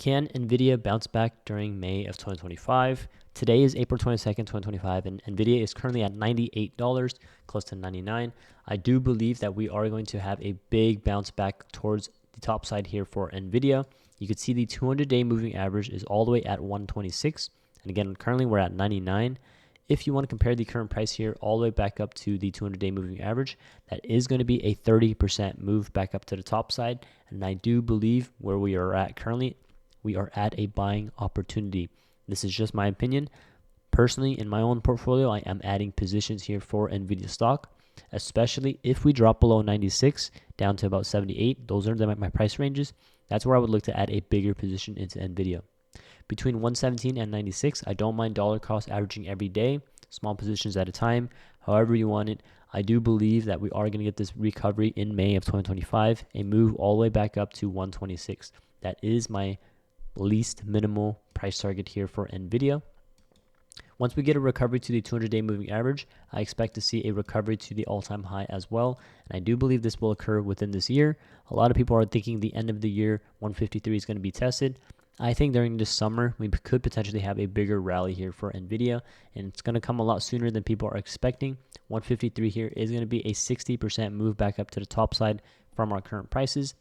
Can NVIDIA bounce back during May of 2025? Today is April 22nd, 2025, and NVIDIA is currently at $98, close to $99. I do believe that we are going to have a big bounce back towards the top side here for NVIDIA. You can see the 200-day moving average is all the way at 126. And again, currently we're at 99. If you want to compare the current price here all the way back up to the 200-day moving average, that is going to be a 30% move back up to the top side. And I do believe where we are at currently, we are at a buying opportunity. This is just my opinion. Personally, in my own portfolio, I am adding positions here for NVIDIA stock, especially if we drop below 96 down to about 78. Those are my price ranges. That's where I would look to add a bigger position into NVIDIA. Between 117 and 96, I don't mind dollar cost averaging every day, small positions at a time, however you want it. I do believe that we are going to get this recovery in May of 2025, a move all the way back up to 126. That is my least minimal price target here for NVIDIA. Once we get a recovery to the 200-day moving average, I expect to see a recovery to the all-time high as well. And I do believe this will occur within this year. A lot of people are thinking the end of the year, 153 is going to be tested. I think during this summer, we could potentially have a bigger rally here for NVIDIA, and it's going to come a lot sooner than people are expecting. 153 here is going to be a 60% move back up to the top side from our current prices.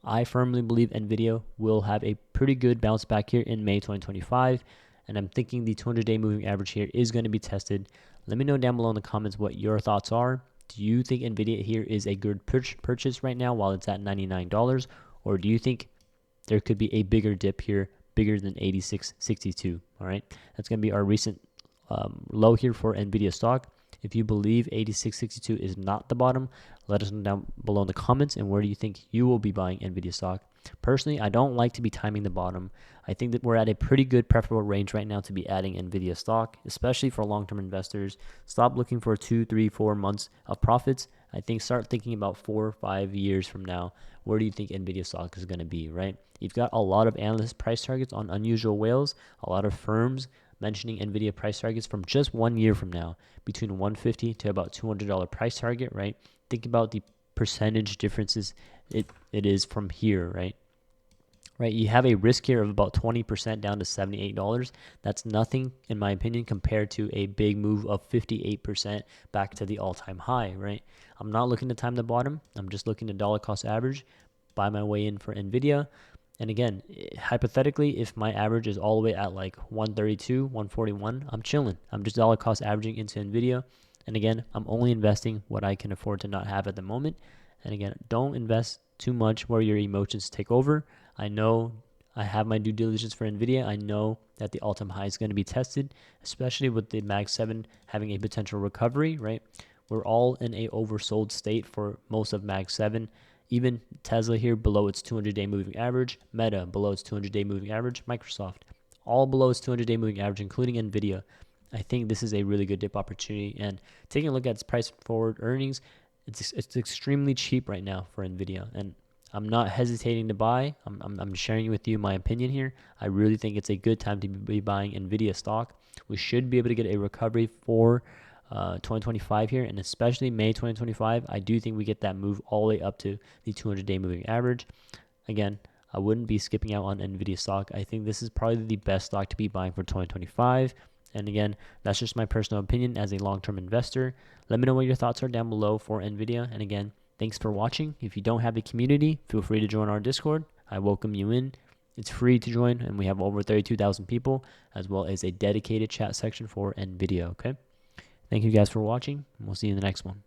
I firmly believe NVIDIA will have a pretty good bounce back here in May 2025, and I'm thinking the 200-day moving average here is going to be tested. Let me know down below in the comments what your thoughts are. Do you think NVIDIA here is a good purchase right now while it's at $99, or do you think there could be a bigger dip here, bigger than 86.62? All right, that's going to be our recent low here for NVIDIA stock. If you believe 86.62 is not the bottom, let us know down below in the comments, and where do you think you will be buying NVIDIA stock. Personally, I don't like to be timing the bottom. I think that we're at a pretty good preferable range right now to be adding NVIDIA stock, especially for long-term investors. Stop looking for 2, 3, 4 months of profits. I think start thinking about 4 or 5 years from now. Where do you think NVIDIA stock is going to be, right? You've got a lot of analyst price targets on unusual whales, a lot of firms mentioning NVIDIA price targets from just 1 year from now, between $150 to about $200 price target, right? Think about the percentage differences it is from here, right? Right, you have a risk here of about 20% down to $78. That's nothing, in my opinion, compared to a big move of 58% back to the all-time high, right? I'm not looking to time the bottom. I'm just looking to dollar cost average, buy my way in for NVIDIA. And again, hypothetically, if my average is all the way at like 132, 141, I'm chilling. I'm just dollar cost averaging into NVIDIA. And again, I'm only investing what I can afford to not have at the moment. And again, don't invest too much where your emotions take over. I know I have my due diligence for NVIDIA. I know that the all-time high is going to be tested, especially with the Mag 7 having a potential recovery, right? We're all in a oversold state for most of Mag 7. Even Tesla here below its 200-day moving average, Meta below its 200-day moving average, Microsoft all below its 200-day moving average, including NVIDIA. I think this is a really good dip opportunity. And taking a look at its price forward earnings, it's extremely cheap right now for NVIDIA. And I'm not hesitating to buy. I'm sharing with you my opinion here. I really think it's a good time to be buying NVIDIA stock. We should be able to get a recovery for 2025 here, and especially May 2025. I do think we get that move all the way up to the 200-day moving average. Again, I wouldn't be skipping out on NVIDIA stock. I think this is probably the best stock to be buying for 2025. And again, that's just my personal opinion as a long-term investor. Let me know what your thoughts are down below for NVIDIA. And again, thanks for watching. If you don't have a community, feel free to join our Discord. I welcome you in. It's free to join, and we have over 32,000 people, as well as a dedicated chat section for NVIDIA, okay? Thank you guys for watching, and we'll see you in the next one.